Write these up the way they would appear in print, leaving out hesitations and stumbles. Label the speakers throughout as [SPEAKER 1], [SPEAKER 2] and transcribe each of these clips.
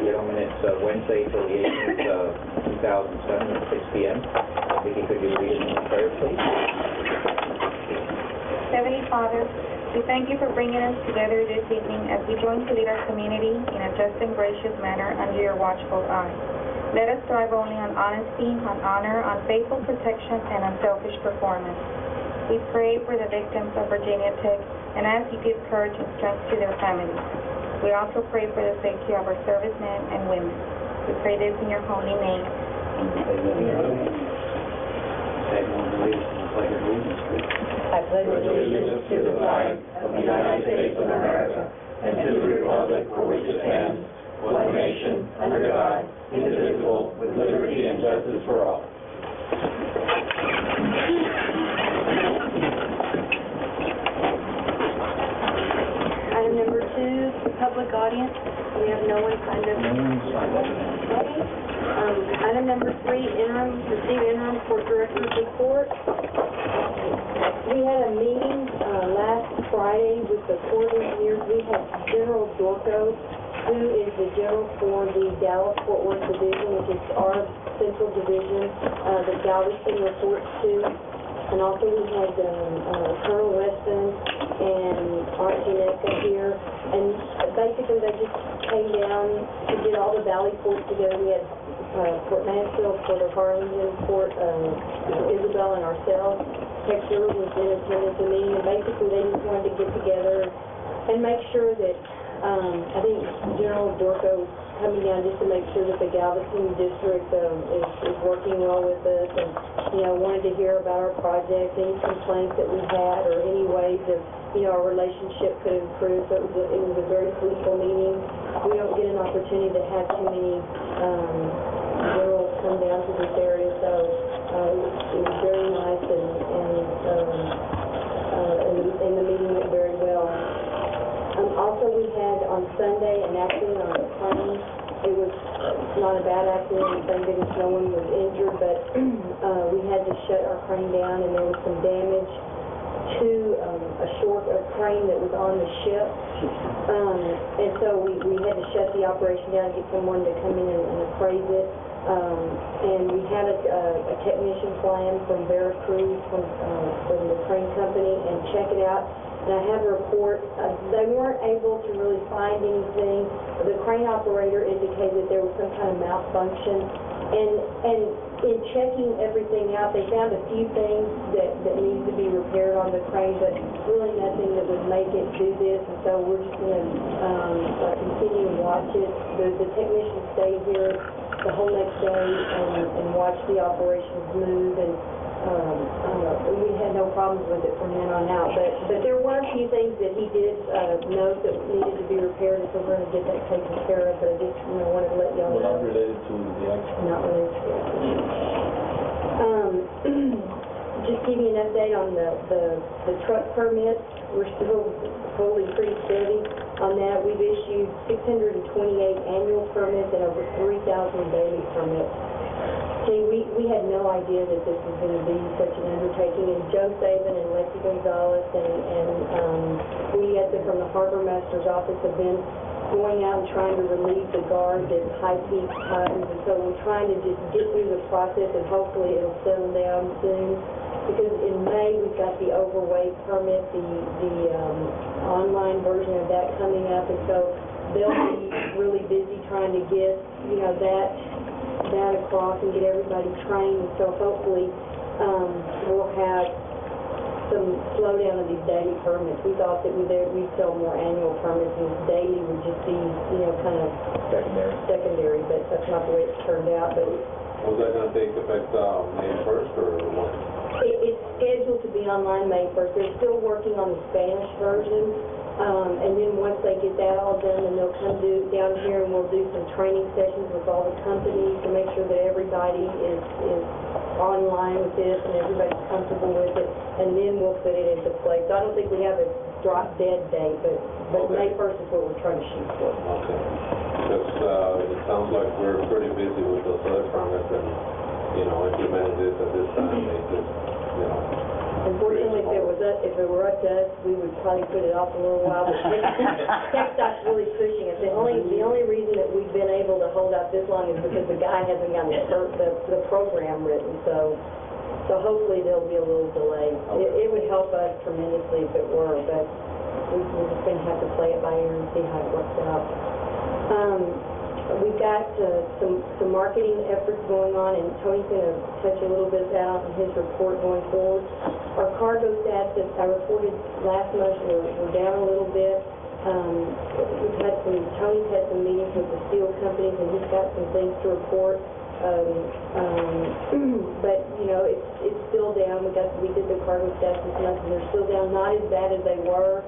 [SPEAKER 1] gentlemen, it's Wednesday, April the 18th, 2007 at 6 p.m. Vicki, could you lead us in prayer, please?
[SPEAKER 2] Heavenly Father, we thank you for bringing us together this evening as we join to lead our community in a just and gracious manner under your watchful eye. Let us strive only on honesty, on honor, on faithful protection, and unselfish performance. We pray for the victims of Virginia Tech and ask you give courage and strength to their families. We also pray for the safety of our servicemen and women. We pray this in your holy name. Amen.
[SPEAKER 3] I pledge allegiance to the flag of the United States of America and to the republic for which it stands, one nation, under God, indivisible, with liberty and justice for all.
[SPEAKER 4] Item number 2, the public audience. We have no one signed up. Item number 3, receive interim court director's report. We had a meeting last Friday with the court engineers. We had General Dorco, who is the general for the Dallas-Fort Worth division, which is our central division that Galveston reports to. And also we had Colonel Weston and Art Gineca here. And basically they just came down to get all the valley ports together. We had Fort Mansfield, Fort Harlingen, Fort Isabel, and ourselves. Hector was in attendance at the meeting, and basically they just wanted to get together and make sure that, I think General Dorco is coming down just to make sure that the Galveston district is working well with us, and, wanted to hear about our project, any complaints that we had, or any ways that, our relationship could improve. So it was a very fruitful meeting. We don't get an opportunity to have too many generals come down to this area, so it was very nice, and the meeting went very well. Also, we had on Sunday an accident on a plane. It was not a bad accident, thank goodness no one was injured, but we had to shut our crane down, and there was some damage to a crane that was on the ship. And so we had to shut the operation down and get someone to come in and appraise it. And we had a technician fly in from Veracruz, from the crane company, and check it out. And I have a report. They weren't able to really find anything. The crane operator indicated that there was some kind of malfunction. And in checking everything out, they found a few things that needed to be repaired on the crane, but really nothing that would make it do this. And so we're just going to continue to watch it. The technician stayed here the whole next day and watched the operations move. And we had no problems with it from then on out. But there were a few things that he did note that needed to be repaired, and so we're going to get that taken care of. But I just wanted to let y'all know.
[SPEAKER 5] Not related to the accident?
[SPEAKER 4] Not related to the accident. Just give you an update on the truck permits. We're still holding pretty steady on that. We've issued 628 annual permits and over 3,000 daily permits. See, we had no idea that this was going to be such an undertaking, and Joe Saban and Lexi Gonzalez and we from the Harbor Master's office have been going out and trying to relieve the guards at high peak times, and so we're trying to just get through the process, and hopefully it'll settle down soon. Because in May we've got the overweight permit, the online version of that coming up, and so they'll be really busy trying to get that across and get everybody trained. So hopefully we'll have some slowdown of these daily permits. We thought that we'd sell more annual permits, and daily would just be kind of secondary, but that's not the way it's turned out. But
[SPEAKER 5] was that going to take effect May 1st or what?
[SPEAKER 4] It's scheduled to be online May 1st. They're still working on the Spanish version, and then once they get that all done, then they'll come down here and we'll do some training sessions with all the companies to make sure that everybody is online with this and everybody's comfortable with it, and then we'll put it into place. So I don't think we have a drop-dead date, but okay. May 1st is what we're trying to shoot for.
[SPEAKER 5] Okay. Because it sounds like we're pretty busy with those other permits and, implementing this at this time, they just,
[SPEAKER 4] Unfortunately, if it were up to us, we would probably put it off a little while, but TxDOT's really pushing it. The only only reason that we've been able to hold out this long is because the guy hasn't got the program written, so hopefully there'll be a little delay. It would help us tremendously if it were, but we're just going to have to play it by ear and see how it works out. We've got some marketing efforts going on, and Tony's going to touch a little bit out in his report going forward. Our cargo stats that I reported last month were down a little bit. Tony's had some meetings with the steel companies, and he's got some things to report. But, you know, it's still down. We did the cargo stats this month, and they're still down, not as bad as they were.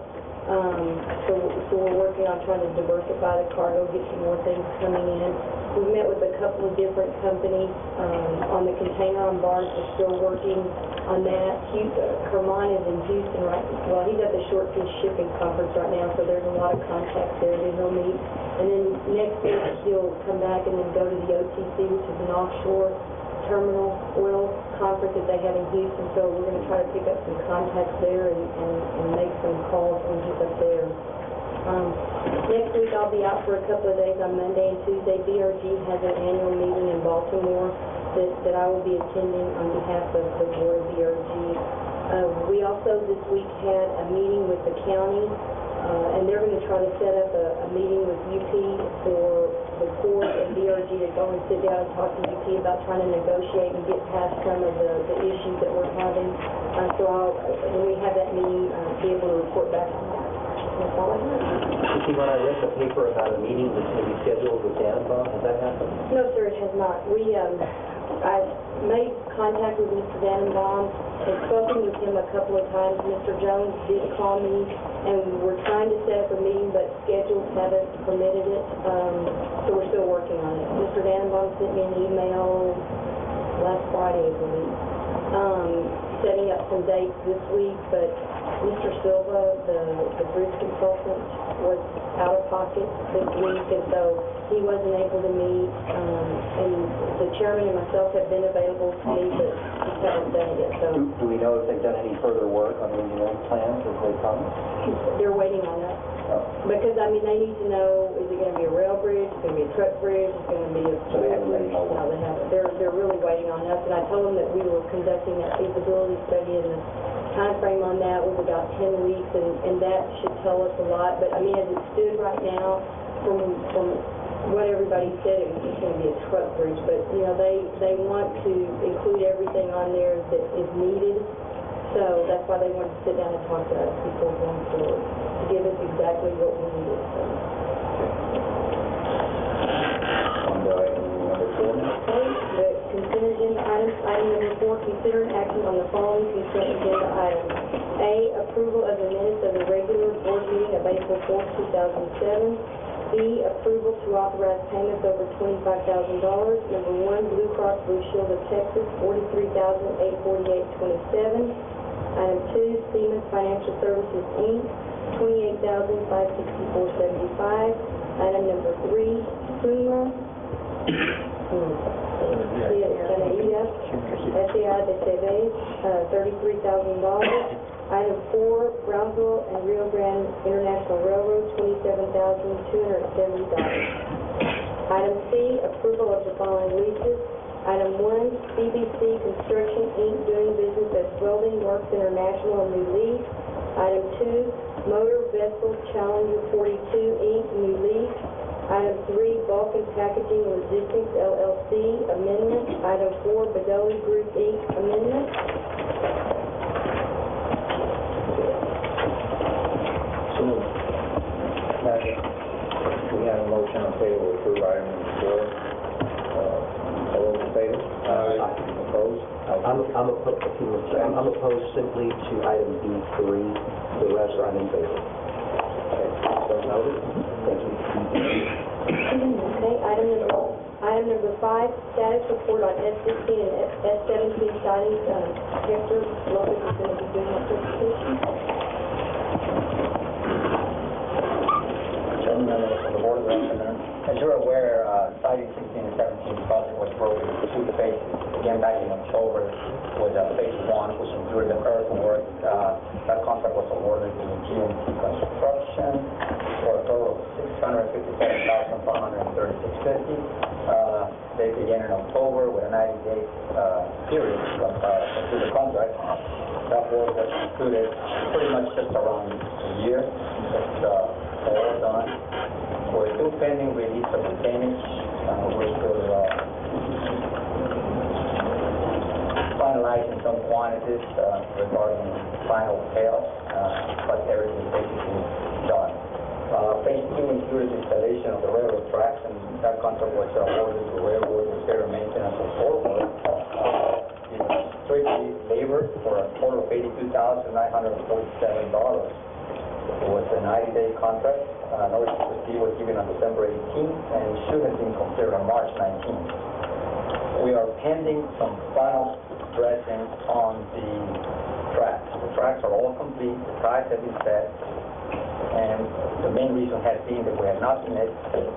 [SPEAKER 4] So we're working on trying to diversify the cargo, get some more things coming in. We've met with a couple of different companies on the container on barge. We're still working on that. Herman is in Houston he's at the Short Fish Shipping Conference right now, so there's a lot of contacts there that he'll meet. And then next week he'll come back and then go to the OTC, which is an offshore terminal oil conference that they have in Houston, so we're going to try to pick up some contacts there and make some calls when he's up there. Next week I'll be out for a couple of days on Monday and Tuesday. BRG has an annual meeting in Baltimore that I will be attending on behalf of the board of BRG. We also this week had a meeting with the county, and they're going to try to set up a meeting with UP for the court and BRG to go and sit down and talk to UP about trying to negotiate and get past some of the issues that we're having. So when we have that meeting, be able to report back on that. That's all I have.
[SPEAKER 1] See, when I read the paper about a meeting that's going to be scheduled with Danbon, has that happened?
[SPEAKER 4] No, sir, it has not. I made contact with Mr. Dannenbaum and spoken with him a couple of times. Mr. Jones did call me, and we're trying to set up a meeting, but schedules haven't permitted it, so we're still working on it. Mr. Dannenbaum sent me an email last Friday, I believe, setting up some dates this week, but Mr. Silva, the bridge consultant, was out of pocket this week, and so he wasn't able to meet, and the chairman and myself have been available to meet, but just haven't done it yet, so.
[SPEAKER 1] Do we know if they've done any further work on the engineering plans, or they promised?
[SPEAKER 4] They're waiting on that. Because, I mean, they need to know, is it going to be a rail bridge, is it going to be a truck bridge, is it going to be a...
[SPEAKER 1] So they haven't let you know?
[SPEAKER 4] No, they haven't. They're really waiting on us, and I told them that we were conducting that feasibility study, and the time frame on that was about 10 weeks, and that should tell us a lot. But, I mean, as it stood right now, from what everybody said, it's going to be a truck bridge, but, you know, they want to include everything on there that is needed, so that's why they want to sit down and talk to us before going forward, to give us exactly what we needed. So.
[SPEAKER 1] On to item number 4.
[SPEAKER 4] Okay, the consent agenda items. Item number 4, consider an action on the following consent agenda items. A, approval of the minutes of the regular board meeting of April 4th, 2007. B, approval to authorize payments over $25,000. Number 1, Blue Cross Blue Shield of Texas, $43,848.27. Item 2, Siemens Financial Services, Inc., $28,564.75. Item number 3, SUMA, $33,000. Item 4, Brownsville and Rio Grande International Railroad, $27,270. Item C, approval of the following leases. Item 1, CBC Construction, Inc., doing business as Welding Works International, a new lease. Item 2, Motor Vessel Challenger 42, Inc., new lease. Item 3, Balkan Packaging Logistics, LLC, amendment. Item 4, Bedoli Group, Inc., amendment.
[SPEAKER 1] We have a motion on the table to approve item number 4. All those in favor? Opposed?
[SPEAKER 6] I'm opposed simply to item B3. The rest I'm in favor.
[SPEAKER 1] Okay, so noted. Thank you.
[SPEAKER 4] Okay, item number 5, status report on S16 and S17 sidings. Hector Lopez is going to be doing that presentation.
[SPEAKER 7] Chairman, members of the Board of Representatives, as you're aware, siding 16 and 17 project was broken into 2 phases.
[SPEAKER 1] began back in October with phase one, which included the earthwork. That contract was awarded to GMT Construction for a total of $657,436.50. They began in October with a 90-day period to complete the contract. That work was concluded pretty much just around a year. It's all done. We're still pending release of retainage. We're still finalizing some quantities regarding final payoffs, but everything is basically done. Phase two included installation of the railroad tracks, and that contract was awarded to railroad repair and maintenance of forward. Strictly labor for a total of $82,947. It was a 90-day contract. Notice to proceed was given on December 18th and should have been completed on March 19th. We are pending some final dressing on the tracks. The tracks are all complete, the ties have been set, and the main reason has been that we have not seen it.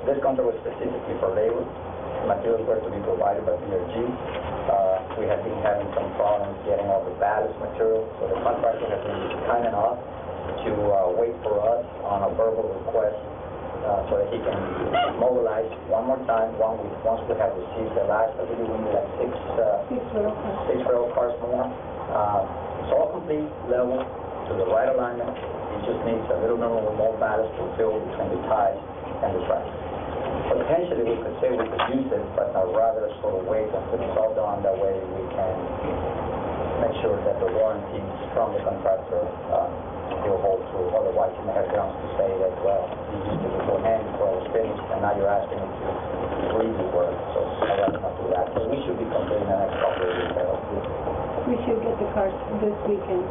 [SPEAKER 1] This contract was specifically for labor. Materials were to be provided by BRG. We have been having some problems getting all the ballast material, so the contractor has been kind enough to wait for us on a verbal request so that he can mobilize one more time once we have received the last. I believe we need like six rail cars more. It's all complete, level, to the right alignment. It just needs a little bit more ballast to fill between the ties and the tracks. Potentially, we could say we could use it, but I'd rather sort of wait until it's all done. That way we can make sure that the warranties from the contractor will hold true. Otherwise, you may have grounds to say that, well, you used it beforehand before it was finished, and now you're asking me to redo work. So I'd rather not do that. So we should be completing the next couple of weeks.
[SPEAKER 7] We should get the cars this weekend.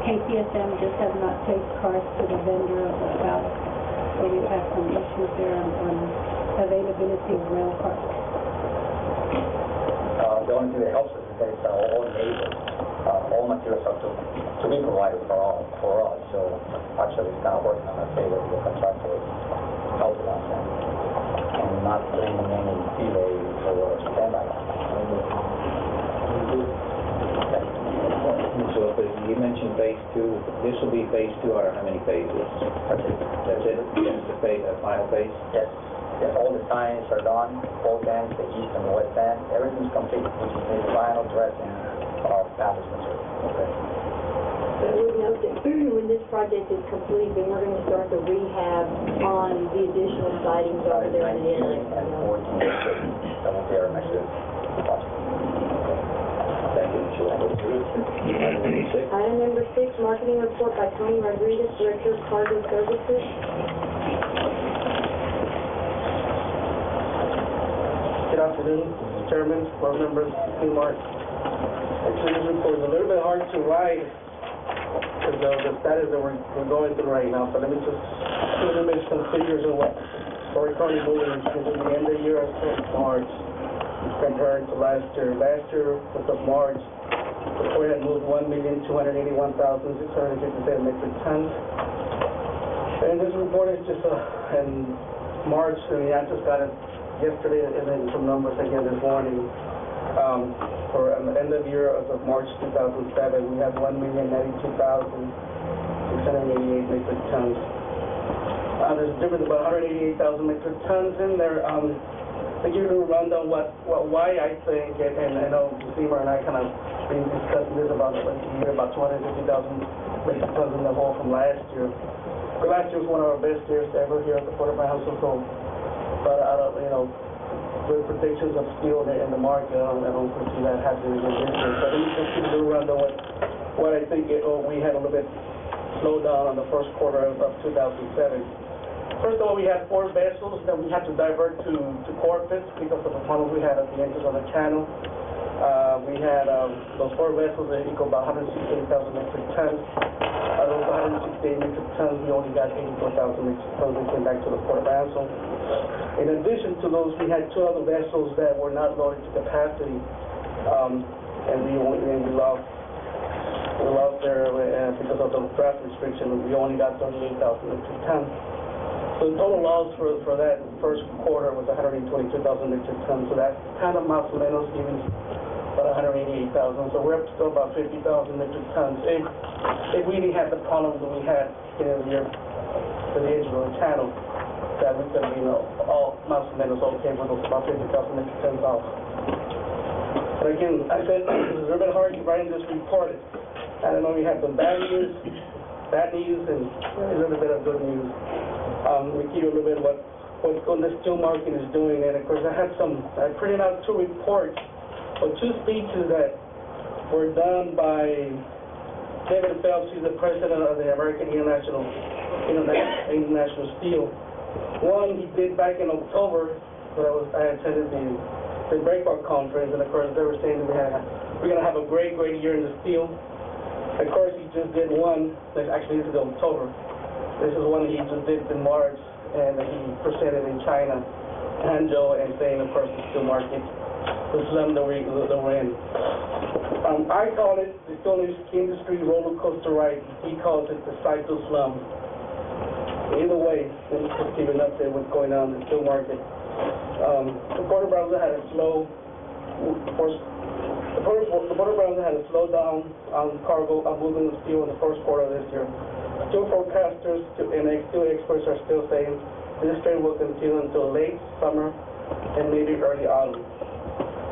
[SPEAKER 7] KCSM just has not taken cars to the vendor of the ballast. So we've had some issues there on availability of rail cars.
[SPEAKER 1] The only thing that helps us is that it's all labor. All materials have to be provided for us. So actually, it's kind of working on our favor. The contractor is helping us and not bringing any delay or standby.
[SPEAKER 6] So you mentioned phase two. This will be phase two out of how many phases?
[SPEAKER 1] That's it.
[SPEAKER 6] That's it? The final phase?
[SPEAKER 1] Yes. Yes, all the signs are done, both ends, the east and the west end. Everything's complete. We just need the final dressing of ballast material. Okay.
[SPEAKER 4] I would note that when this project is complete, then we're going to start the rehab on the additional sidings over there in the inlet.
[SPEAKER 1] And 14, that will be our next project.
[SPEAKER 6] Thank you, Mr. Item number 6.
[SPEAKER 4] Item number 6, marketing report by Tony Rodriguez, Director of Cargo Services.
[SPEAKER 8] Good afternoon, Mr. Chairman, board members, Mark. Actually, this report is a little bit hard to write because of the status that we're going through right now. So let me just give some figures of what we're currently moving since the end of the year of March compared to last year. Last year, as of March, the port had moved 1,281,657 metric tons. And this report is just in March. I mean, I just got it yesterday and then some numbers again this morning. For the end of year as of March 2007, we had 1,092,688 metric tons. There's a difference of about 188,000 metric tons in there. To give you a rundown why I think, and I know Seymour and I kind of been discussing this about the year, about 250,000 metric tons in the hole from last year. But last year was one of our best years ever here at the Port of Brownsville. But out of, with predictions of steel in the market, I don't foresee that happening again this year. But let me just give you a rundown what I think we had a little bit slowed down on the first quarter of 2007. First of all, we had 4 vessels that we had to divert to Corpus because of the tunnel we had at the entrance of the channel. We had those 4 vessels that equal about 168,000 metric tons. Out of those 168 metric tons, we only got 84,000 metric tons that came back to the Port of Brownsville. In addition to those, we had 2 other vessels that were not loaded to capacity, and we lost there because of the draft restriction. We only got 38,000 metric tons. So the total loss for that first quarter was 122,000 metric tons. So that kind of más o menos gives about 188,000. So we're up to about 50,000 metric tons. If we didn't have the problems that we had in the year, the edge of the channel, that we could, all más o menos okay with about 50,000 metric tons off. But again, I said, it's a little bit hard writing this report. I don't know, we have some bad news, and a little bit of good news. We give you a little bit of what the steel market is doing, and of course I printed out two reports, or two speeches that were done by David Phelps, who's the president of the American International Steel. One he did back in October, but I attended the Breakthrough Conference, and of course they were saying that we're going to have a great year in the steel. Of course he just did one, actually this is October. This is one he just did in March, and he presented in China, Hangzhou, and saying, of course, the steel market, the slum that we're in. I call it the steel industry roller coaster ride. He calls it the cycle slum. Either way, let me just give an update what's going on in the steel market. The Port of Brownsville had a slowdown on cargo, on moving the steel in the first quarter of this year. Steel forecasters and steel experts are still saying this trend will continue until late summer and maybe early autumn,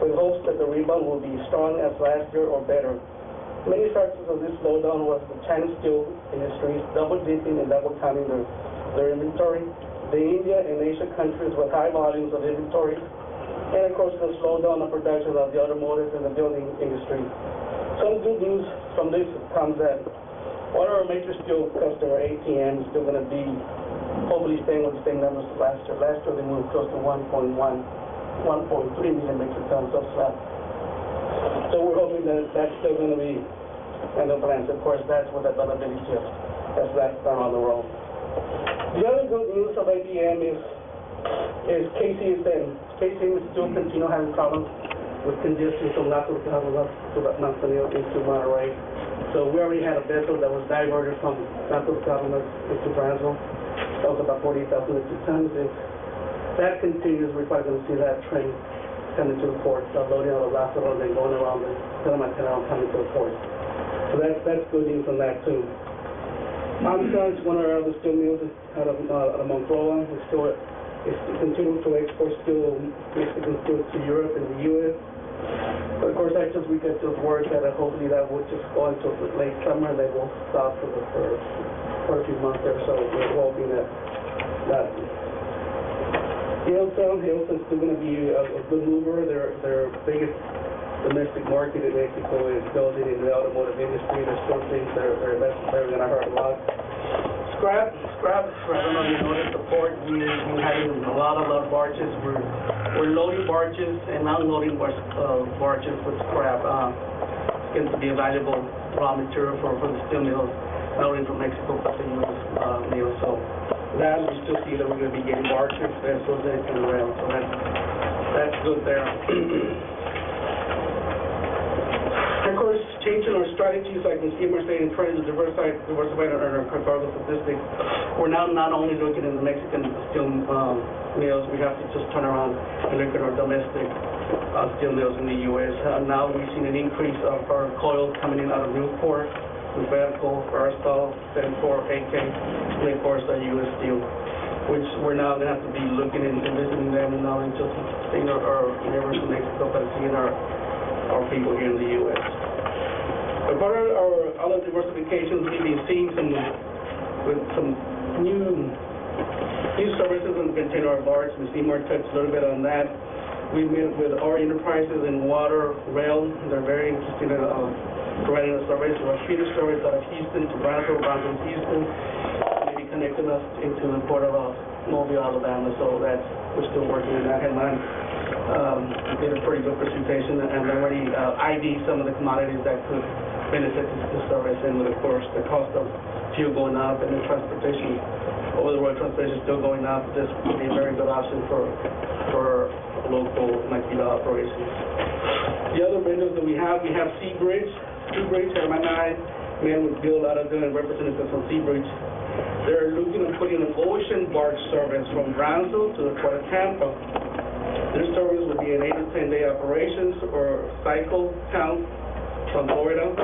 [SPEAKER 8] with hopes that the rebound will be strong as last year or better. Many factors of this slowdown was the Chinese steel industries double dipping and double counting their inventory, the India and Asia countries with high volumes of inventory, and of course the slowdown of production of the automotive and the building industry. Some good news from this comes that one of our major steel customer, ATM, is still going to be hopefully staying with the same numbers as last year. Last year they moved close to 1.3 million metric tons of slab. So we're hoping that that's still going to be in the plans. Of course, that's what the availability is as that's done on the road. The other good news of ATM is KCSM. KCSM is still continue having problems with congestion from Lazos to Manzanillo into Monterey. So we already had a vessel that was diverted from Lazos into Brownsville. That was about 48,000 metric tons. If that continues, we're probably going to see that train coming to the port, loading out of Lázaro and then going around the Panama Canal coming to the port. So that's good news on that too. Armstrong is one of our other steel mills out of Monclova. It's continuing to export steel, Mexican steel to Europe and the U.S. But of course, we get just word that hopefully that will just go until the late summer, and they will stop for a few months or so. We're hoping that Hilton is still going to be a good mover. Their biggest domestic market in Mexico is building in the automotive industry. There's still things they're going to hurt a lot. Scrap, I don't know if you noticed the port, we're having a lot of barges. We're loading barges and unloading barges with scrap. It's going to be a valuable raw material for the steel mills, not only from Mexico, but the U.S. mills. So that we still see that we're going to be getting barges, vessels, and rail. So that's good there. Of course, changing our strategies, like the CMR saying, trying to diversify our cargo statistics. We're now not only looking at the Mexican steel mills, we have to just turn around and look at our domestic steel mills in the U.S. Now we've seen an increase of our coils coming in out of Newport, Vertical, Aristotle, 74, AK, and of course U.S. Steel, which we're now going to have to be looking and visiting them, and not only just seeing our neighbors in Mexico, but seeing our people here in the U.S. As part of our other diversifications, we've been seeing some new services in the container barge. We see more touch a little bit on that. We've met with our enterprises in water, rail. They're very interested in providing a service. We're a feeder service out of Houston to Brownsville, Brownsville to Houston, maybe connecting us into the port of Mobile, Alabama. So we're still working on that headline. Did a pretty good presentation, and already ID some of the commodities that could benefit the service, and with, of course, the cost of fuel going up and the transportation, over-the-road transportation still going up. This would be a very good option for local Maquila operations. The other vendors that we have Seabridge, Hermanni, man with Bill out of doing representatives from Seabridge. They're looking at putting an ocean barge service from Brownsville to the Port of Tampa. Their service would be an 8 to 10 day operations or cycle count from Florida,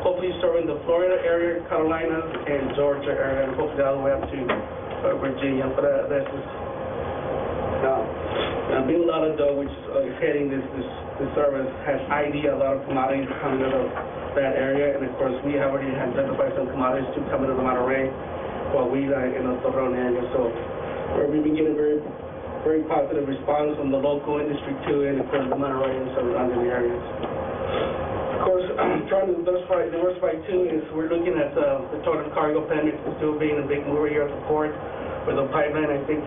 [SPEAKER 8] hopefully serving the Florida area, Carolinas, and Georgia area, and hopefully all the way up to Virginia. But that's just Bin Laden, which is heading this service, has ID a lot of commodities coming out of that area, and of course we have already identified some commodities to come into Monterey, while we in the Torreon area. So we've been getting very positive response from the local industry too, and of course the Monterey and surrounding areas. Of course, trying to diversify too is we're looking at the total cargo permit still being a big mover here at the port with the pipeline. I think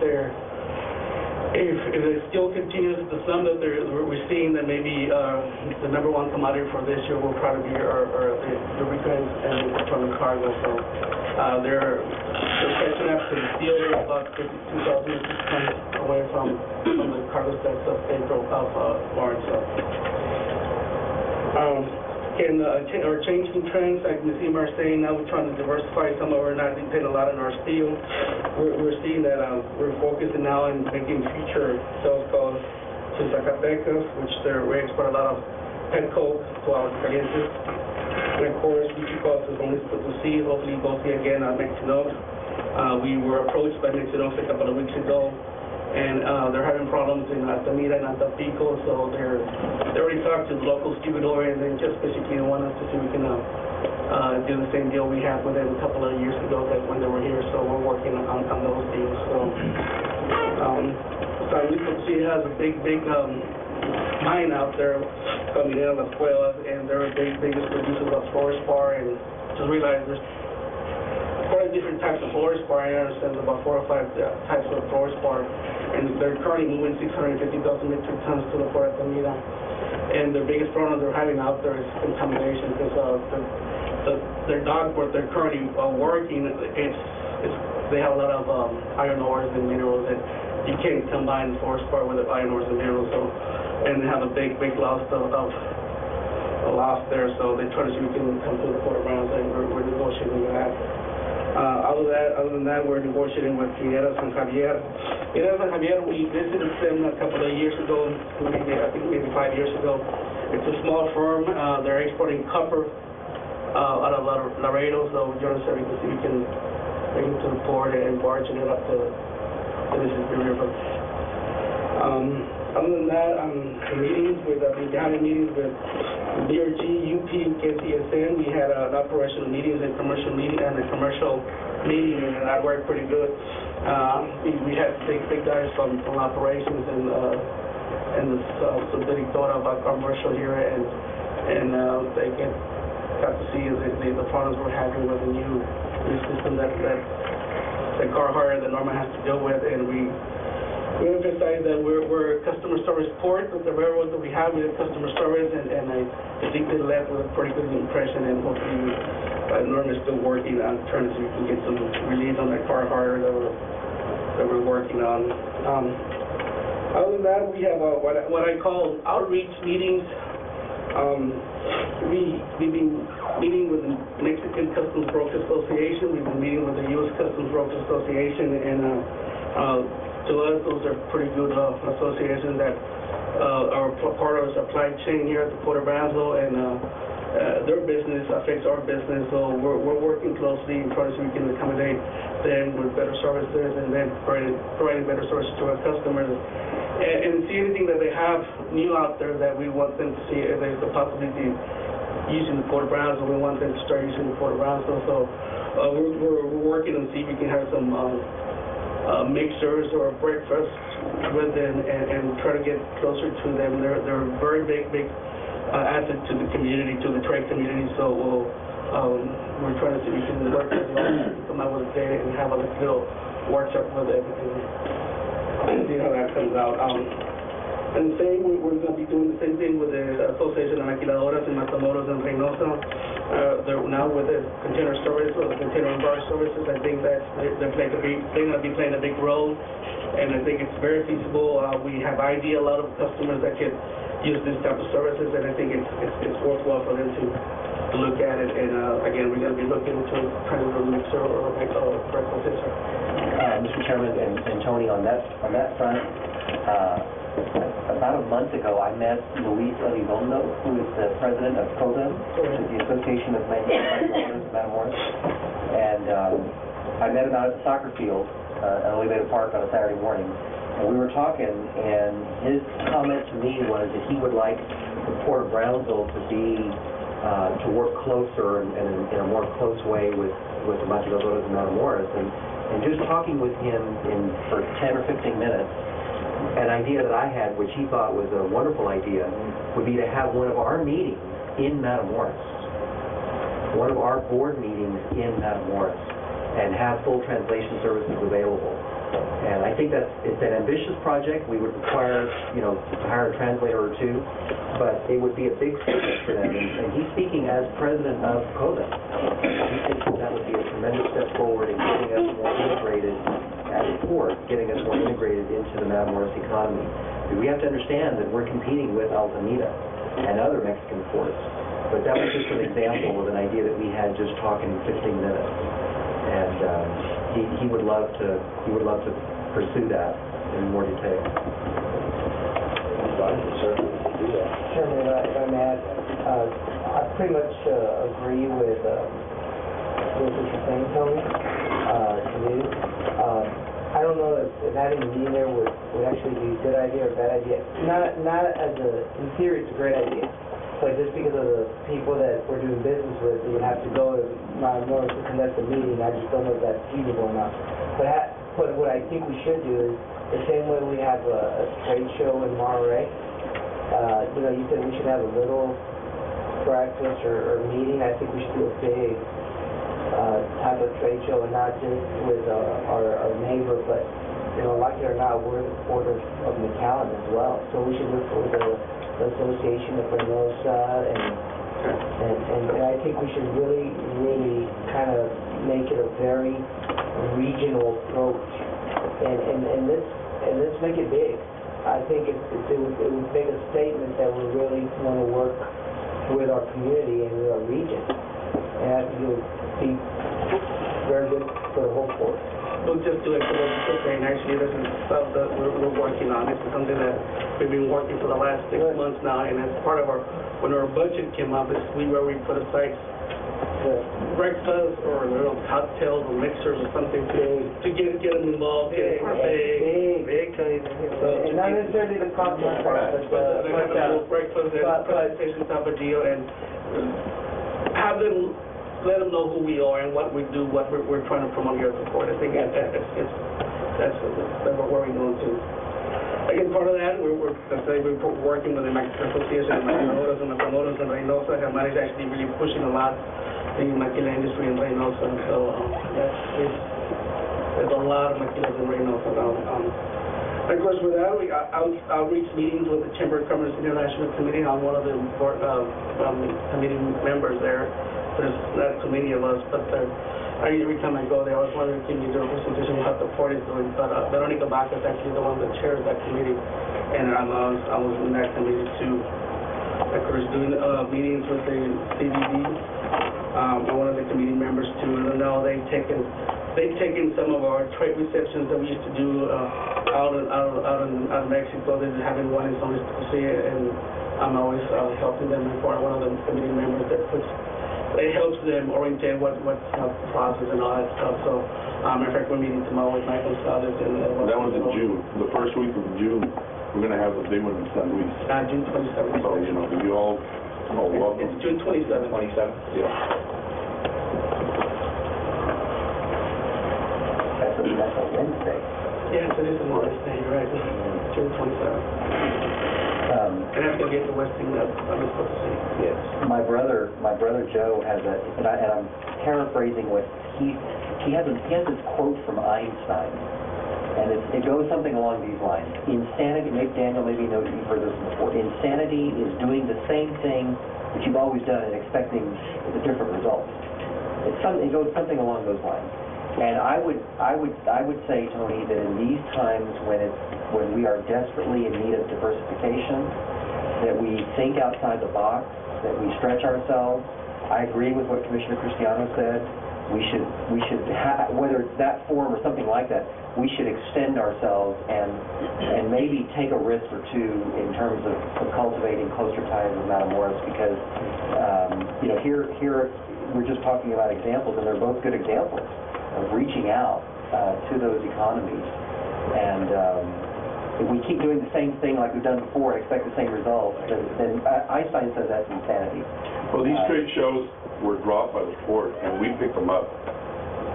[SPEAKER 8] if it still continues the sum that we're seeing, that maybe the number one commodity for this year will probably be the lubricants and the total cargo. So they're catching up to the steel. They're about 52,000 tons away from the cargo sets of April of March. So. Our changing trends, like Ms. Emar saying, now we're trying to diversify. Some of we're not depending a lot on our steel. We're seeing that we're focusing now on making future sales calls to Zacatecas, which we export a lot of pet coke to our Calientes. And of course, future calls to San Luis Potosí, hopefully Potosí again on Mexinox. We were approached by Mexinox a couple of weeks ago, and they're having problems in Altamira and Atapico, so they already talked to the local stevedore, and they just basically want us to see if we can do the same deal we had with them a couple of years ago when they were here, so we're working on those deals. So San Luis Potosí has a big mine out there called Minera Las Cuevas, and they're the biggest producers of fluorspar, and just realized there's quite different types of fluorspar. I understand there's about 4 or 5 types of fluorspar, and they're currently moving 650,000 metric tons to the Port Altamira. And the biggest problem they're having out there is contamination, because their dock where they're currently working, they have a lot of iron ores and minerals that you can't combine fluorspar with the iron ores and minerals. So, and they have a big loss there. So they try to see if we can come to the Port of Brownsville, and we're negotiating that. Other than that, we're negotiating with Minera San Javier. Minera San Javier, we visited them a couple of years ago, I think maybe 5 years ago. It's a small firm. They're exporting copper out of Laredo, so we're trying to see if we can bring it to the port and barging it up to the Mississippi River. Other than that, we've having meetings with DRG, UP, KCSN. We had an operational meeting and a commercial meeting, and that worked pretty good. We had big guys from operations and the subdirectora about commercial here, and they got to see the problems we're having with the new system that the car hire that Norma has to deal with, and we emphasize that we're a customer service port with the railroad that we have. We have customer service, and I think they left with a pretty good impression, and hopefully Norma is still working on trying to see if we can get some relief on that car hire that we're working on. Other than that, we have what I call outreach meetings. We've been meeting with the Mexican Customs Brokers Association. We've been meeting with the U.S. Customs Brokers Association, and to us, those are pretty good associations that are part of the supply chain here at the Port of Brownsville, and their business affects our business, so we're working closely and trying to see if we can accommodate them with better services, and then providing better services to our customers, and see anything that they have new out there that we want them to see. If there's a possibility using the Port of Brownsville, we want them to start using the Port of Brownsville, so we're working on see if we can have some mixers or breakfast with them, and try to get closer to them. They're a very big asset to the community, to the trade community. So we're trying to see if we can work with them, come out with a data, and have a little workshop with them, and see how that comes out. And we're going to be doing the same thing with the Association of Maquiladoras and Matamoros and Reynosa. They're now with the container storage or the container and bar services. I think that they're going to be playing a big role, and I think it's very feasible. We have a lot of customers that can use this type of services, and I think it's worthwhile for them to look at it. And again, we're going to be looking into trying to do a mixer or a breakfast.
[SPEAKER 6] Mr. Chairman and Tony, on that front,
[SPEAKER 9] About a month ago, I met Luis Elizondo, who is the president of CODA, which is the Association of Manufacturing Owners of Matamoros. And I met him out at the soccer field at Oliveda Park on a Saturday morning. And we were talking, and his comment to me was that he would like the Port of Brownsville to work closer and in a more close way with the maquiladoras of Matamoros. And just talking with him for 10 or 15 minutes, an idea that I had, which he thought was a wonderful idea, would be to have one of our meetings in Matamoros, one of our board meetings in Matamoros, and have full translation services available. And I think it's an ambitious project. We would require, to hire a translator or two, but it would be a big service for them. And he's speaking as president of CODA. He thinks that would be a tremendous step forward in getting us more integrated as a port, getting us more integrated into the Matamoros economy. We have to understand that we're competing with Altamira and other Mexican ports. But that was just an example of an idea that we had just talking 15 minutes. And he would love to pursue that in more detail.
[SPEAKER 10] Chairman, if I may add, I pretty much agree with what you're saying, Tony. I don't know if having a meeting there would actually be a good idea or a bad idea. Not in theory, it's a great idea. But just because of the people that we're doing business with, you would have to go to Matamoros to conduct a meeting. I just don't know if that's feasible enough. But what I think we should do is, the same way we have a trade show in Monterey, you said we should have a little breakfast or meeting. I think we should do a big type of trade show, and not just with our neighbor, but, like it or not, we're the borders of McAllen as well. So we should look for the Association of Reynosa, and I think we should really, really kind of make it a very regional approach, and let's make it big. I think it would make a statement that we really want to work with our community and with our region, and I think it would be very good for the whole port.
[SPEAKER 8] We'll just do it for what you're saying. Actually, this is stuff that we're working on. It's something that we've been working for the last 6 months now, and as part of when our budget came up, it's where we put aside breakfast or cocktails or mixers or something to get them involved.
[SPEAKER 10] Big. And not necessarily the cocktail part, but
[SPEAKER 8] breakfast and presentation type of deal, and have them. Let them know who we are and what we do, what we're trying to promote here at the port. I think that's what we're going to. Again, part of that, we're working with the Mexican Association of Maquiladoras and Matamoros and Reynosa. Germán is actually really pushing a lot the maquila industry in Reynosa. And so there's a lot of maquilas in Reynosa now. Of course, with that, we outreach meetings with the Chamber of Commerce International Committee. I'm one of the committee members there. There's not too many of us, but every time I go there, I always wanted to give you the representation of what the port is doing. But Veronica Baca is actually the one that chairs that committee, and I was in that committee too. Of course, doing meetings with the CBD. I'm one of the committee members too. And now they've taken some of our trade receptions that we used to do out in Mexico. They're having one in San Luis Potosí, and I'm always helping them. I'm one of the committee members that it helps them orientate what process and all that stuff. So, in fact, we're meeting tomorrow with Michael Gonzalez.
[SPEAKER 11] That was in June. The first week of June, we're going to have a big one in San Luis.
[SPEAKER 8] June 27th.
[SPEAKER 11] So, you all welcome.
[SPEAKER 8] It's June 27th.
[SPEAKER 6] 27th?
[SPEAKER 11] Yeah.
[SPEAKER 9] That's a Wednesday.
[SPEAKER 8] Yes, it is a Wednesday. You're right. June 27th. And that's going to get the Westing up, I'm supposed to say.
[SPEAKER 9] Yes. My brother Joe has and I'm paraphrasing what he has this quote from Einstein, and it goes something along these lines. Insanity, Daniel, maybe you've heard this before. Insanity is doing the same thing that you've always done and expecting a different result. It goes something along those lines. And I would say, Tony, that in these times when we are desperately in need of diversification, that we think outside the box, that we stretch ourselves. I agree with what Commissioner Cristiano said. We should whether it's that form or something like that, we should extend ourselves and maybe take a risk or two in terms of cultivating closer ties with Matamoros, because, here we're just talking about examples, and they're both good examples of reaching out to those economies. And if we keep doing the same thing like we've done before and expect the same results, then Einstein says that's insanity.
[SPEAKER 11] Well, these trade shows were dropped by the port, and we picked them up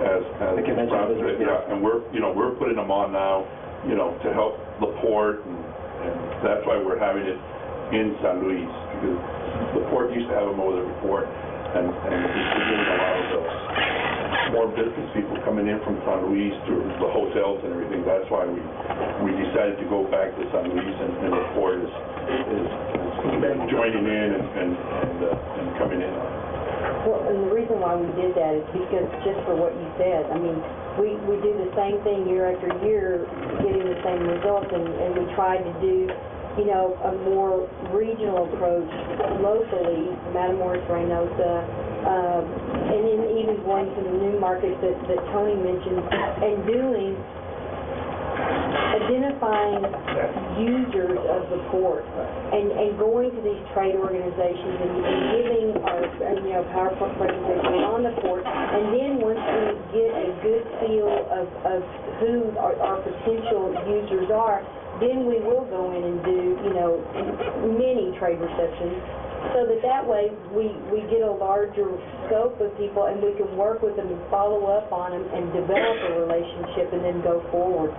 [SPEAKER 11] as
[SPEAKER 9] The convention
[SPEAKER 11] Brownsville,
[SPEAKER 9] visitors,
[SPEAKER 11] yeah, and we're putting them on now, to help the port, and that's why we're having it in San Luis, because the port used to have them over there before, and it's getting a lot of more business people coming in from San Luis to the hotels and everything. That's why we decided to go back to San Luis, and the port is joining in and coming in on it.
[SPEAKER 4] Well, and the reason why we did that is because, just for what you said, I mean, we do the same thing year after year, getting the same results, and we tried to do, a more regional approach locally, Matamoros, Reynosa, and then even going to the new markets that Tony mentioned, and identifying users of the port, and going to these trade organizations and giving our PowerPoint presentation on the port, and then once we get a good feel of who our potential users are, then we will go in and do many trade receptions, so that way we get a larger scope of people, and we can work with them and follow up on them and develop a relationship and then go forward.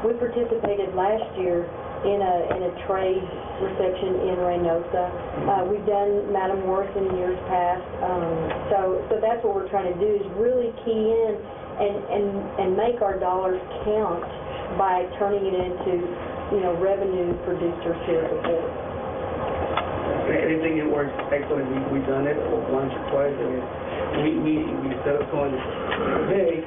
[SPEAKER 4] We participated last year in a trade reception in Reynosa. We've done Matamoros in years past. So that's what we're trying to do, is really key in and make our dollars count by turning it into revenue producers here at the port.
[SPEAKER 8] I think it works excellent. We've done it once or twice, and we set up going today.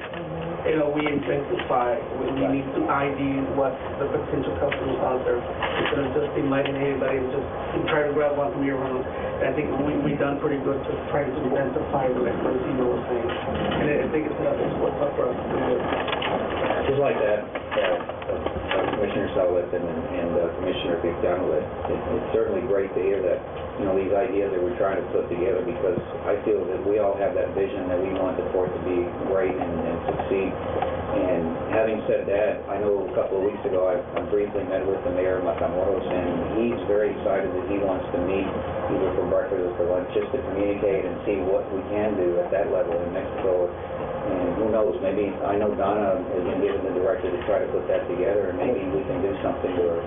[SPEAKER 8] We intensify. We need to ID what the potential customers out there, instead of just inviting anybody and just try to grab one from your room. I think we've done pretty good to try to intensify, like Francino was saying. And I think it's what's up for us to do.
[SPEAKER 6] Just like that, Commissioner Salwith and Commissioner McDonald, it's certainly great to hear that, these ideas that we're trying to put together, because I feel that we all have that vision that we want the port to be great and succeed. And having said that, I know a couple of weeks ago I briefly met with the mayor of Matamoros, and he's very excited that he wants to meet either for breakfast or for lunch, just to communicate and see what we can do at that level in Mexico. And who knows, maybe, I know Donna has been given the directive to try to put that together, and maybe we can do something where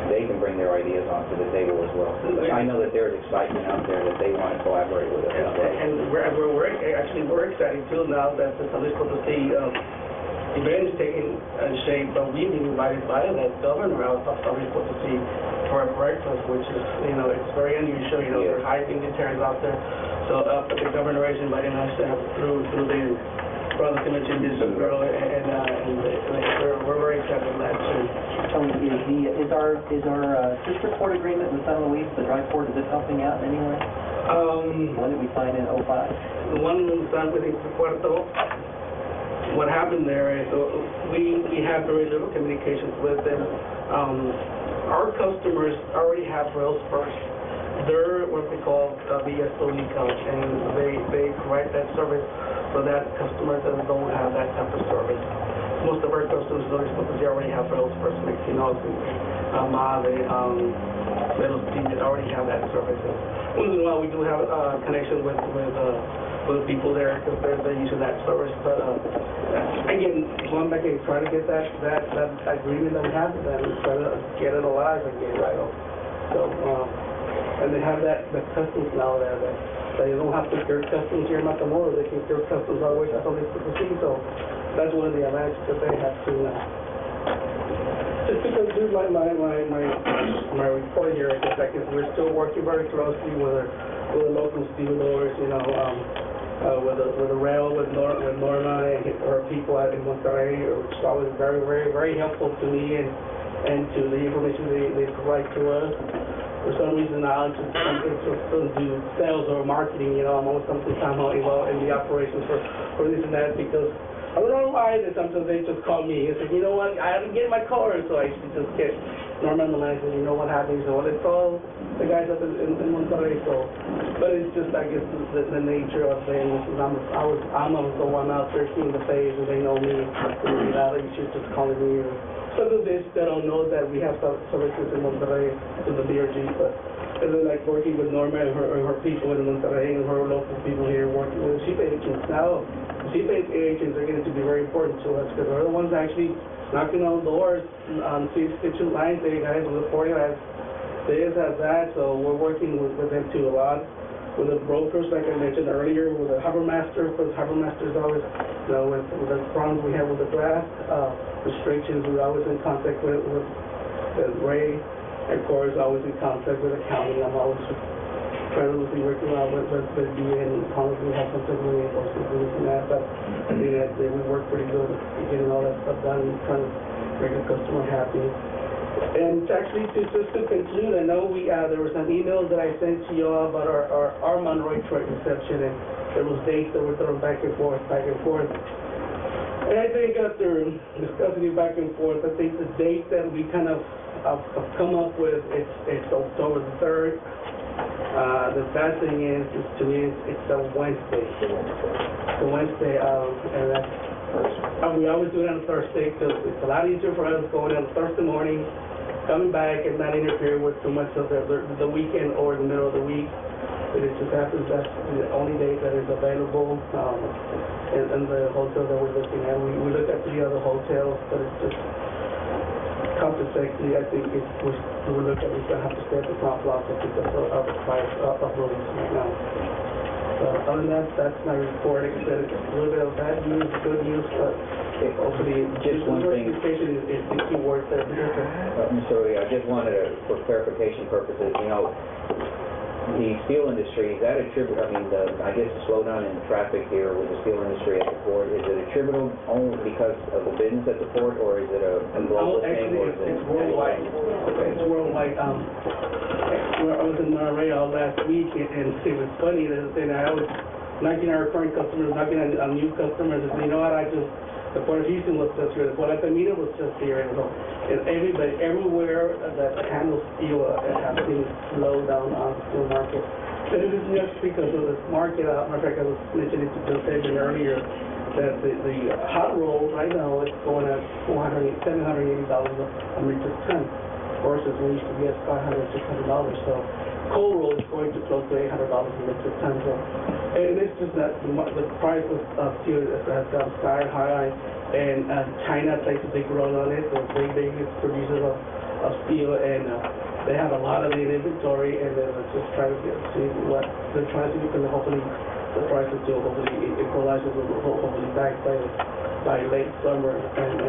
[SPEAKER 6] they can bring their ideas onto the table as well. I know that there's excitement out there that they want to collaborate with us as well.
[SPEAKER 8] And we're excited too now that the San Luis Potosí event is taking shape, but we've been invited by the governor out of San Luis Potosí for a breakfast, which is, it's very unusual. There are high dignitaries out there. So the governor is inviting us to have through the Brother Convention Business Bureau, and we're very excited about that too.
[SPEAKER 9] Is our sister port agreement with San Luis, the dry port, is it helping out in any way? When did we sign in 2005?
[SPEAKER 8] The one we signed with Puerto. What happened there is we have very little communications with them. Our customers already have rails first. They're what we call VS Solica, and they provide that service for that customers that don't have that type of service. Most of our customers already have rails first, Mexinos, Mave, Little Steam, that already have that service. Once in a while we do have a connection with people there, because they're using that service. But again, going back and trying to get that agreement that we have with them, trying to get it alive again, right? So, and they have the customs now there that they don't have to clear customs here in Matamoros. They can clear customs all the way to San Luis Potosí. So that's one of the advantages that they have to. Just to conclude my report here, we're still working very closely with the local stevedores, with the rail, with Norma and her people out in Monterrey, which is always very, very, very helpful to me and to the information they provide to us. For some reason, I just don't do sales or marketing. I'm always somehow involved in the operations for this and that, because I don't know why that sometimes they just call me and say, you know what, I haven't get my car, so I should just get Norma and the manager, you know what happened, so let's call the guys up in Monterrey, so, but it's just, I guess, the nature of things, I'm the one out there seeing the face, and they know me, and without issues just calling me, or some of this, they don't know that we have some services in Monterrey, to the BRG, but it's like working with Norma and her people in Monterrey, and her local people here working with sheep agents. Now, sheep agents are getting to be very important to us, because they're the ones actually knocking on doors, stitching lines, they guys with the 40 lines, this, that, so we're working with them too a lot. With the brokers, like I mentioned earlier, with the harbor master, because harbor master is always, you know, with the problems we have with the draft restrictions, we're always in contact with Ray, and Corey's always in contact with accounting. I'm always trying to be working out with DA and Congress. We have something really important to do that, but I think that we work pretty good at getting all that stuff done and trying to make the customer happy. And actually, just to conclude, I know there was an email that I sent to you all about our Monroe trade reception, and there was dates that were thrown back and forth. And I think after discussing it back and forth, I think the date that we kind of have come up with, it's October the 3rd. The bad thing is to me, it's a Wednesday. It's a Wednesday, and that's, we always do it on a Thursday, because it's a lot easier for us going on a Thursday morning, coming back and not interfering with too much of the weekend or the middle of the week. But it just happens that's the only day that is available in the hotel that we're looking at. We look at 3 other hotels, but it's just cost-effectively, I think we look at, we're going to have to stay at the top block because of the price of rooms right now. So other than that, that's my report. Like I said, it's a little bit of bad news, good news, but hopefully
[SPEAKER 6] Just one thing.
[SPEAKER 8] Education is the key word there.
[SPEAKER 6] So I just wanted to, for clarification purposes, you know, the steel industry, is that attributable, I guess the slowdown in traffic here with the steel industry at the port, is it attributable only because of the business at the port, or is it a global thing?
[SPEAKER 8] Actually, it's worldwide. Okay. It's worldwide. I was in Monterrey last week, and it was funny that I was knocking our current customers, knocking on new customers, and you know what, the Port of Houston was just here, the Port of Altamira was just here, and everybody, everywhere that handles steel has been slowed down on the steel market. But it is just because of this market. Matter of fact, I was mentioning to Bill Saban earlier that the hot roll right now is going at $780 a metric ton, versus we used to be at $500, $600. So cold roll is going to close to $800 a metric ton. So, and it's just that the price of steel has gone sky high, and China takes a big role on it. The biggest producers of steel, and they have a lot of the inventory, and they're just trying to see what they're trying to do, because hopefully the price of steel hopefully equalizes, hopefully back by late summer, and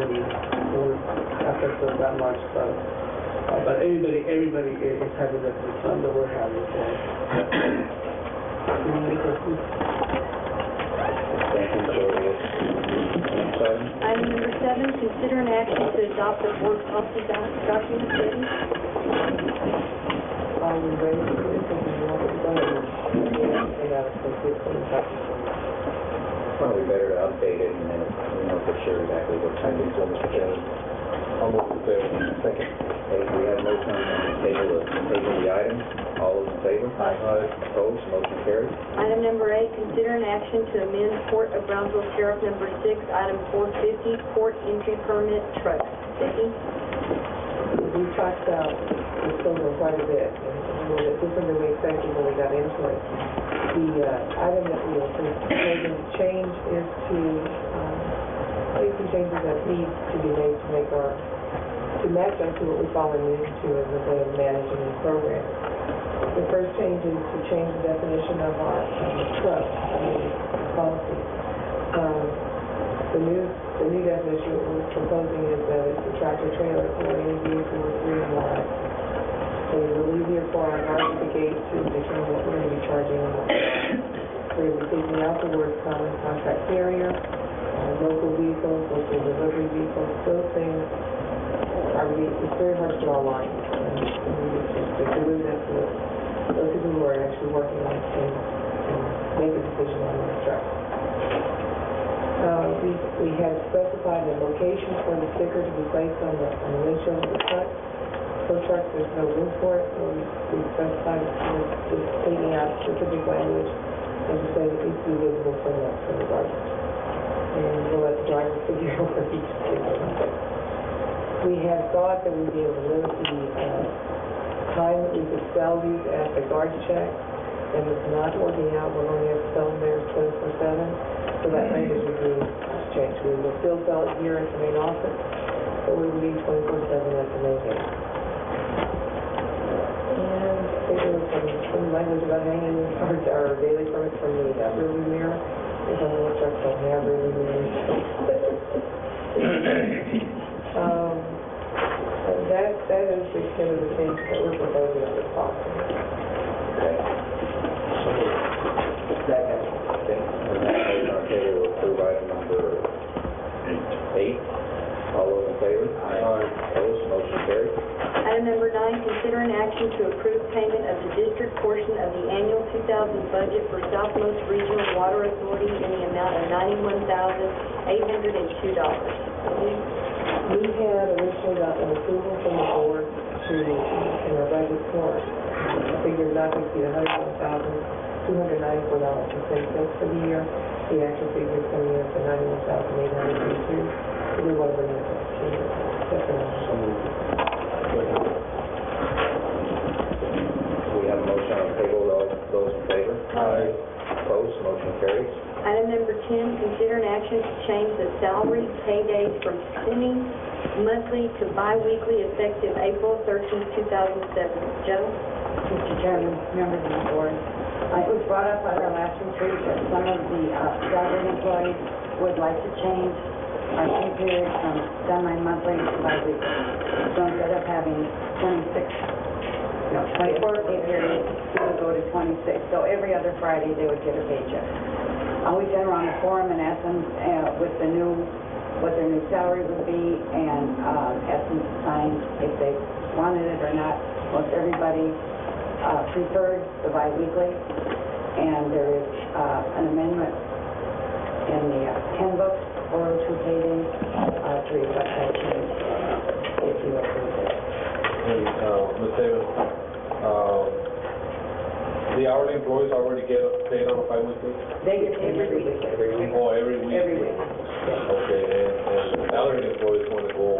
[SPEAKER 8] won't affect us that much. But everybody is having the fun that we're having.
[SPEAKER 4] Item number 7, consider an action to adopt the board policy document ready.
[SPEAKER 10] Are we ready for this? If you want to go ahead and
[SPEAKER 6] Probably better to update it and then, for sure exactly what time it's going to be.
[SPEAKER 5] I'll move to table.
[SPEAKER 6] Second. Okay, we have a motion on the table to the item. All those in favor?
[SPEAKER 5] Aye.
[SPEAKER 6] Opposed? Motion carries.
[SPEAKER 4] Item number 8, consider an action to amend Port of Brownsville Sheriff number 6, item 450, port entry permit trucks. Vicki?
[SPEAKER 10] We talked this over quite a bit, and it was different than we expected when we got into it. The item that we are proposing to change is to make some changes that need to be made to match up to what we fall into as a way of managing the program. The first change is to change the definition of our truck policy. The new definition we're proposing is that it's a tractor trailer or any vehicle with 3 or more. So it's a little easier for our guards at the gate to determine what we're going to be charging them. We're going to be taking out the word common contract carrier, local vehicles, local delivery vehicles. Those things it's very hard to draw lines. And we just remove that to those people who are actually working on it and make a decision on their truck. We have specified the location for the sticker to be placed on the windshield of the truck. So
[SPEAKER 3] truck, there's no room for it, so we specified, just cleaning out specific language, and just saying it needs to be visible from the garbage. And we'll let the driver figure out what each is. We had thought that we'd be able to limit the time that we could sell these at the guard check, and it's not working out. We're going to have to sell them there 24/7, so that language would be changed. We will still sell it here at the main office, but we will be 24/7 at the main gate. And I think there was some language about hanging our daily permit from the rearview mirror. If some of the trucks don't have rearview mirrors. That is the extent of the change that we're proposing at this point.
[SPEAKER 6] Okay.
[SPEAKER 10] Second.
[SPEAKER 6] Okay. And that motion on the table will approve item number 8. All those in favor? Opposed? Motion carries.
[SPEAKER 4] Item number 9, consider an action to approve payment of the district portion of the annual 2000 budget for Southmost Regional Water Authority in the amount of $91,802.
[SPEAKER 3] We had originally gotten approval from the board to, in our budget for, I figured not to exceed $101,294.10 for the year. The actual figure is coming in at $91,882. So we want to bring it back to you.
[SPEAKER 6] We have a motion on the table. All those in favor? Aye. Opposed? Motion carries.
[SPEAKER 4] Item number 10, consider an action to change the salary pay days from semi-monthly to bi-weekly effective April 13, 2007. Joe?
[SPEAKER 7] Mr. Chairman, members of the board, it was brought up at our last retreat that some of the salaried employees would like to change our pay period from semi-monthly to bi-weekly. So instead of having 24 pay periods, we would go to 26. So every other Friday, they would get a paycheck. We sent around the forum and asked them with the new, what their new salary would be, and asked them to sign if they wanted it or not. Most everybody preferred the bi-weekly, and there is an amendment in the handbook, 402 pay days, to reflect that change, if you approve it.
[SPEAKER 5] And, Ms. Davis, the hourly employees already get paid on a bi-weekly?
[SPEAKER 7] They get paid every week.
[SPEAKER 5] Oh, every week?
[SPEAKER 7] Every week.
[SPEAKER 5] Okay, and the salaried employees want to go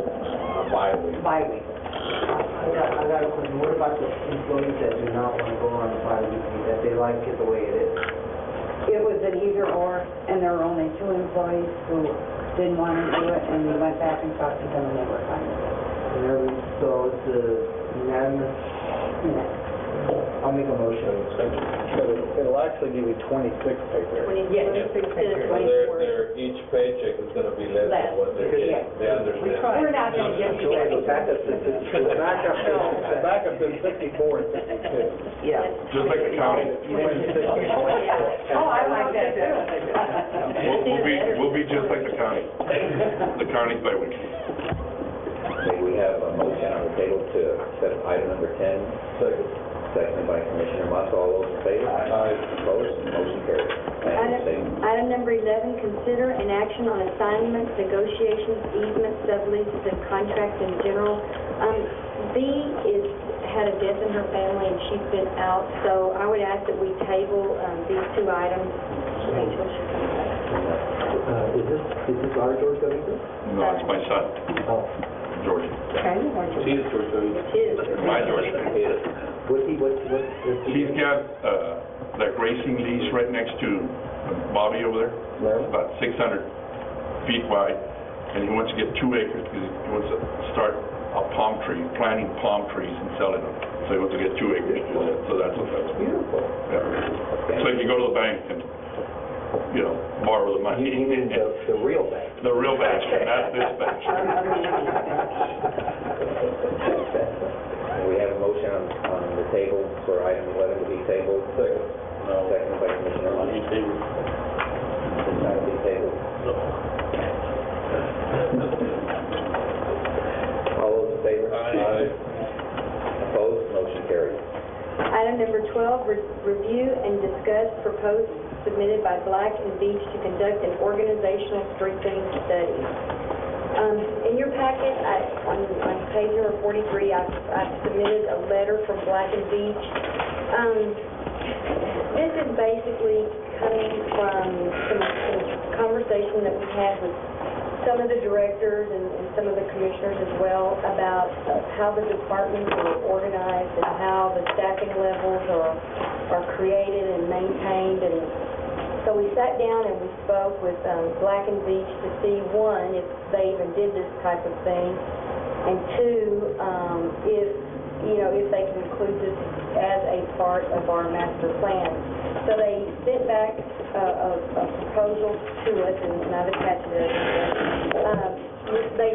[SPEAKER 5] bi-weekly?
[SPEAKER 7] Bi-week.
[SPEAKER 10] I got a question. What about the employees that do not want to go on bi-weekly, that they like it the way it is?
[SPEAKER 7] It was an either or, and there were only 2 employees who didn't want to do it, and we went back and talked to them, and they were fine with it.
[SPEAKER 10] So it's a unanimous?
[SPEAKER 7] Yeah.
[SPEAKER 10] I'll make a motion.
[SPEAKER 12] It'll actually give you 26 pay periods.
[SPEAKER 7] Yes.
[SPEAKER 5] Each paycheck is going to be less than what they're
[SPEAKER 7] Yes.
[SPEAKER 5] getting. They understand.
[SPEAKER 7] We're not going to get you
[SPEAKER 12] The backup is 64 and 66.
[SPEAKER 7] Yeah.
[SPEAKER 11] Just like the county.
[SPEAKER 7] Oh, I like that too.
[SPEAKER 11] We'll be just like the county. The county's bi-weekly.
[SPEAKER 6] Okay, we have a motion on the table to set item number 10. Seconded by Commissioner Motz. All those in favor? Aye. Opposed? Motion carries.
[SPEAKER 4] Item number 11, consider an action on assignments, negotiations, easements, subleases, and contracts in general. Had a death in her family, and she's been out, so I would ask that we table these 2 items until she comes back.
[SPEAKER 10] Is this our George W.
[SPEAKER 11] No, it's my son,
[SPEAKER 10] Oh.
[SPEAKER 11] George.
[SPEAKER 5] She's George W.
[SPEAKER 4] It is.
[SPEAKER 11] My George. He's got that racing lease right next to Bobby over there. It's about 600 feet wide, and he wants to get 2 acres because he wants to start planting palm trees and selling them. So he wants to get 2 acres to do that. So that's what that's.
[SPEAKER 10] Beautiful.
[SPEAKER 11] Yeah. So you can go to the bank and, borrow the money.
[SPEAKER 10] You mean the real bank?
[SPEAKER 11] The real bank, not this bank.
[SPEAKER 6] We have a motion on the table for item 11 to be tabled. Seconded by Commissioner Motz. It's not to be tabled. All those in favor? Aye. Opposed? Motion carries.
[SPEAKER 4] Item number 12, review and discuss proposals submitted by Black and Beach to conduct an organizational strengthening study. In your packet, on page number 43, I've submitted a letter from Black and Beach. This is basically coming from some conversation that we've had with some of the directors and some of the commissioners as well about how the departments are organized and how the staffing levels are created and maintained. And so we sat down and we spoke with Black and Beach to see, one, if they even did this type of thing, and two, if they can include this as a part of our master plan. So they sent back a proposal to us, and I've attached it. They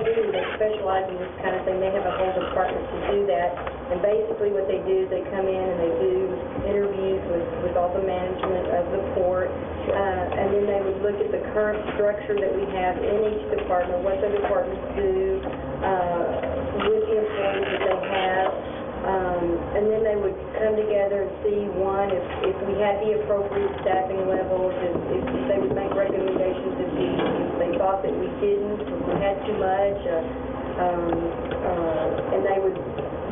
[SPEAKER 4] specialize in this kind of thing. They have a whole department to do that. And basically what they do is they come in and they do interviews with all the management of the port, and then they would look at the current structure that we have in each department, what the departments do, with the employees that they have. And then they would come together and see, one, if we had the appropriate staffing levels, if they would make recommendations if they thought that we didn't, if we had too much, and they would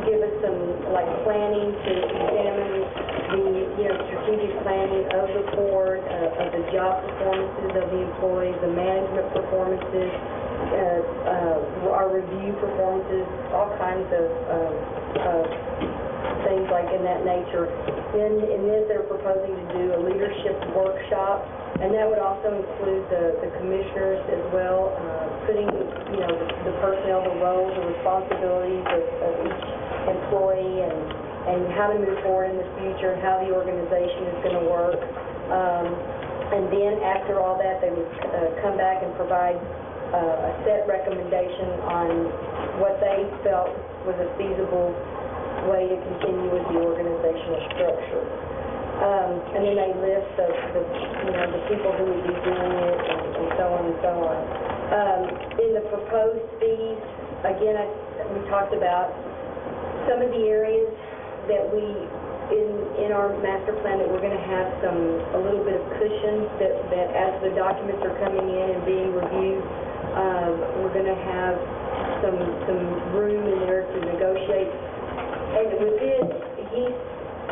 [SPEAKER 4] give us some, like, planning to examine the strategic planning of the port, of the job performances of the employees, the management performances, our review performances, all kinds of things like in that nature. In this, they're proposing to do a leadership workshop, and that would also include the commissioners as well, putting the personnel, the roles, the responsibilities of each employee, and how to move forward in the future, how the organization is going to work. And then after all that, they would come back and provide a set recommendation on what they felt was a feasible way to continue with the organizational structure. And then they list the people who would be doing it, and so on and so on. In the proposed fees, again, we talked about some of the areas that we, in our master plan, that we're going to have a little bit of cushion that as the documents are coming in and being reviewed, we're going to have some room in there to negotiate. And with this,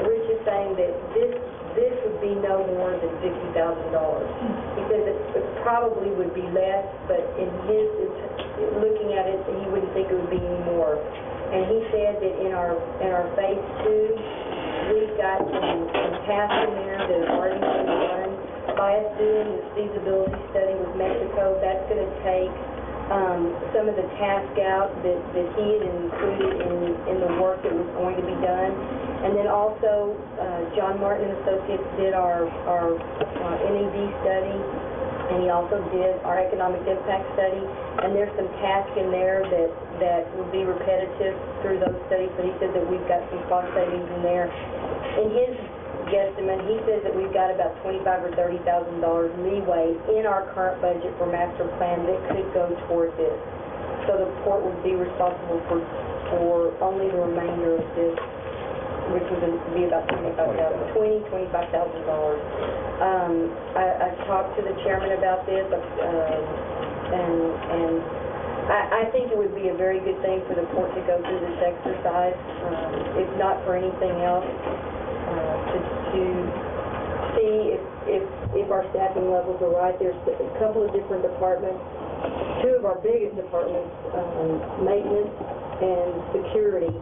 [SPEAKER 4] Rich is saying that this would be no more than $50,000. He says it probably would be less, but in his looking at it, he wouldn't think it would be any more. And he said that in our phase 2, we've got some tasks in there that have already been done by us doing this feasibility study with Mexico. That's going to take some of the task out that he had included in the work that was going to be done. And then also, John Martin and Associates did our NED study, and he also did our economic impact study. And there's some tasks in there that will be repetitive through those studies, but he said that we've got some cost savings in there. In his guesstimate, he says that we've got about $25,000 or $30,000 leeway in our current budget for master plan that could go toward this. So the port would be responsible for only the remainder of this, which would be about $25,000. I talked to the chairman about this, and I think it would be a very good thing for the port to go through this exercise, if not for anything else, to see if our staffing levels are right. There's a couple of different departments, two of our biggest departments, maintenance and security,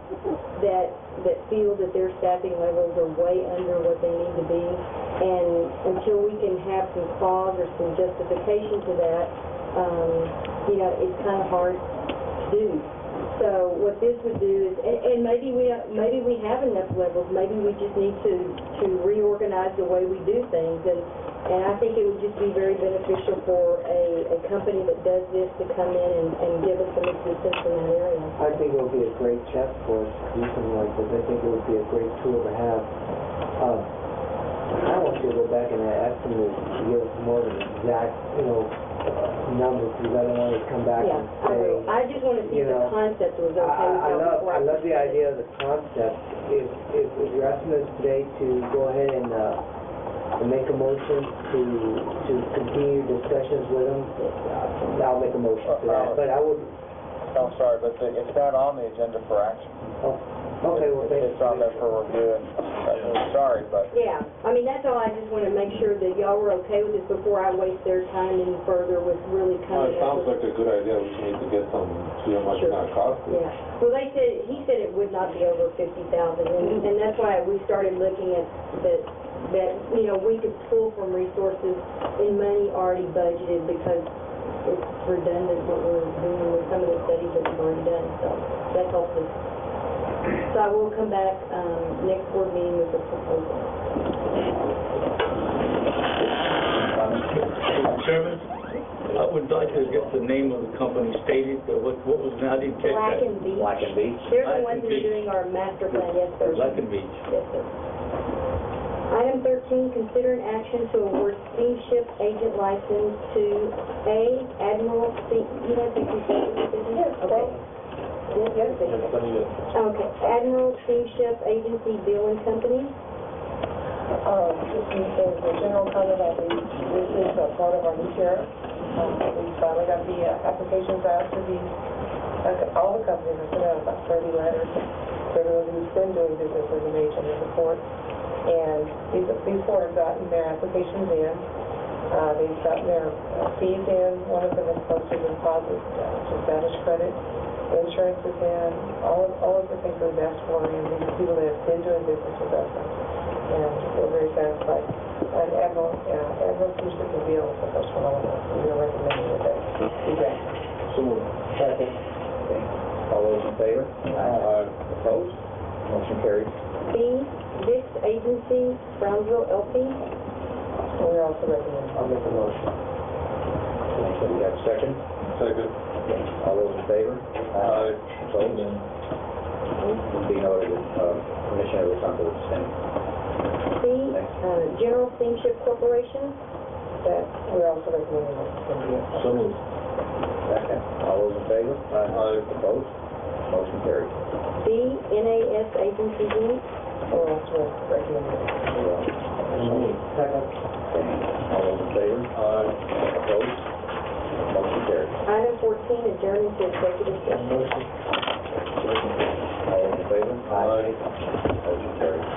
[SPEAKER 4] that feel that their staffing levels are way under what they need to be. And until we can have some clause or some justification to that, it's kind of hard to do. So what this would do is, and maybe we have enough levels. Maybe we just need to reorganize the way we do things. And I think it would just be very beneficial for a company that does this to come in and give us some assistance in that area.
[SPEAKER 10] I think it would be a great chest for us to do something like this. I think it would be a great tool to have. I want you to go back and ask them to give us more of an exact, numbers, because I don't want to come back and say.
[SPEAKER 4] I just want to see if the concept was okay with y'all.
[SPEAKER 10] I love the idea of the concept. If you're asking us today to go ahead and make a motion to continue discussions with them, I'll make a motion for that. But I would
[SPEAKER 12] I'm sorry, but it's not on the agenda for action.
[SPEAKER 10] Okay, well, thank you.
[SPEAKER 12] It's on there for review, and sorry, but
[SPEAKER 4] Yeah, I mean, that's all, I just want to make sure that y'all were okay with this before I waste their time any further with really
[SPEAKER 5] Well,
[SPEAKER 4] coming
[SPEAKER 5] it
[SPEAKER 4] up
[SPEAKER 5] sounds
[SPEAKER 4] with...
[SPEAKER 5] like a good idea, we just need to get some, see how much it's gonna cost us.
[SPEAKER 4] Yeah, well, he said it would not be over 50,000, and that's why we started looking at that, you know, we could pull from resources in money already budgeted, because it's redundant what we're doing with some of the studies that we've already done, so that's hopefully. So I will come back, next board meeting with a proposal.
[SPEAKER 13] Chairman, I would like to get the name of the company stated. What was, I didn't catch
[SPEAKER 4] Black
[SPEAKER 13] that.
[SPEAKER 4] and Beach.
[SPEAKER 6] Black and Beach?
[SPEAKER 4] They're the
[SPEAKER 13] Black
[SPEAKER 4] ones
[SPEAKER 13] and
[SPEAKER 4] that are
[SPEAKER 13] Beach.
[SPEAKER 4] doing our master plan, yes, sir.
[SPEAKER 13] Black and Beach.
[SPEAKER 4] Yes, sir. Item 13, consider an action to award steamship agent license to Admiral C. You want to take these decisions?
[SPEAKER 3] Yes,
[SPEAKER 4] Okay. Yes,
[SPEAKER 5] Yes, I need it.
[SPEAKER 4] Okay. Admiral Steamship Agency Bill and Company.
[SPEAKER 3] This is the general comment that this is a part of our new sheriff. We finally got the applications out to all the companies. I sent out about 30 letters to everyone who's been doing business with an agent in the port. And these four have gotten their applications in. They've gotten their fees in. One of them has posted a deposit to establish credit. Insurance is in. All of the things we've asked for, and these people that have been doing business with us. And we're very satisfied. And Admiral Steamship and Bill is the first one on the list. We are recommending that be granted.
[SPEAKER 12] so moved.
[SPEAKER 10] Second.
[SPEAKER 6] Okay. All those in favor? Opposed? Motion carries.
[SPEAKER 4] B, Dix Agency, Brownsville, LP.
[SPEAKER 3] We're also recommending.
[SPEAKER 10] I'll make the motion.
[SPEAKER 6] Okay, so we have a second.
[SPEAKER 5] Second.
[SPEAKER 6] Okay. All those in favor?
[SPEAKER 5] Aye.
[SPEAKER 6] Opposed? Be noted that Commissioner Alessandro is abstaining.
[SPEAKER 4] C, General Steamship Corporation.
[SPEAKER 3] That we're also recommending that.
[SPEAKER 12] So moved.
[SPEAKER 6] Second. All those in favor?
[SPEAKER 5] Aye.
[SPEAKER 6] Opposed? Motion carries.
[SPEAKER 4] D, NAS Agency, Inc.
[SPEAKER 3] We're also recommending.
[SPEAKER 10] Second.
[SPEAKER 6] Okay. All those in favor? Opposed? Motion carries.
[SPEAKER 4] Item 14, adjourn into executive session.
[SPEAKER 6] All those in favor?
[SPEAKER 5] Aye.
[SPEAKER 6] Motion carries.